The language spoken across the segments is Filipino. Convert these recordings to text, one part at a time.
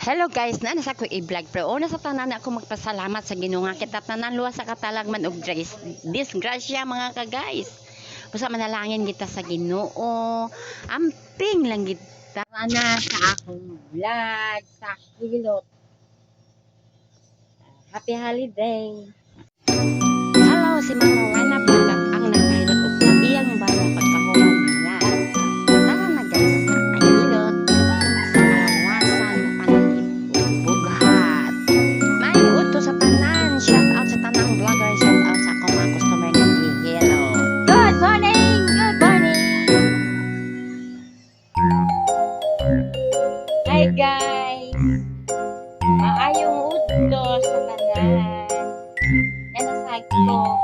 Hello guys, nasa ko i-vlog pero una sa tanan ako magpasalamat sa Ginoo nga kita tanan luwas sa katalagman og disgrasya mga ka guys. Busa manalangin kita sa Ginoo. Amping lang kita na sa akong vlog sa Hilot. Happy holiday. Hello si Mama Rana vlog ang nagpahilot og iyang bala pagkahuman niya. Tara na guys sa Hilot. Sa tanan, shout out sa tanang vlogger, shout out sa akong mga customer ng Hello. Good morning! Good morning! Hi guys! Maayong udto sa tanan. Nanasag ko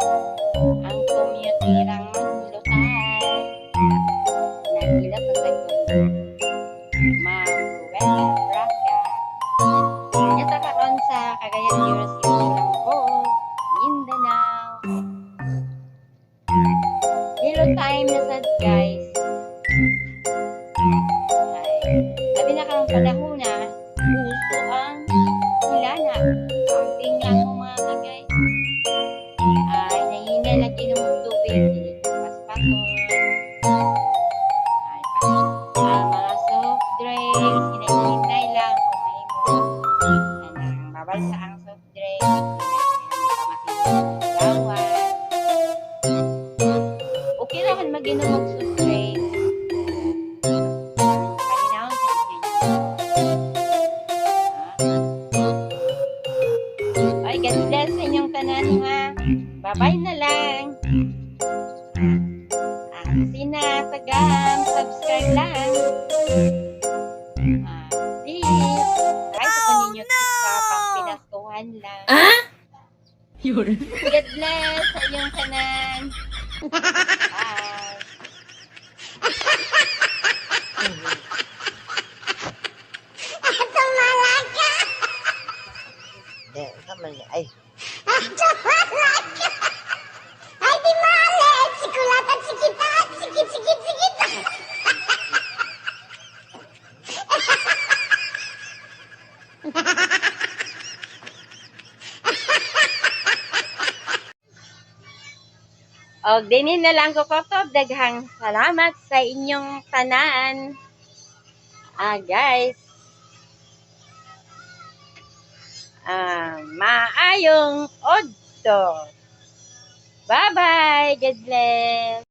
ang commuterang manghilotay. Naghilot na sa ko. Ma'am Ruel Braca. Nyata karon sa Cagayan de Oro City lang po, Mindanao. Hello time na sad guys. Sabi na kang panahon na puso ang hulana. Camping lang mo mga guys. Ay, nahina lagi ng tubig. Paspason. Ay, mga soft drinks. Hinahintay lang kung may mo. Bawal sa ang soft drinks. Okay naman mag-inom ng soft drinks. Palinawon sa inyo. Ay, God bless sa inyong tanan nga. Bye-bye na lang. Sinasagam, subscribe lang. Please. Kahit sa ninyo kita, pang pinaskuhan lang. God bless sa inyong tanan. Bye. Tumalaga! Hindi, kaman niya. Ay. Tumalaga! Ay, di malit! Sikulatan, sikitan! Sikit, sikit, sikit! Og dinin na lang ko kotob, daghang salamat sa inyong tanan. Guys. Maayong odto. Bye-bye. God bless.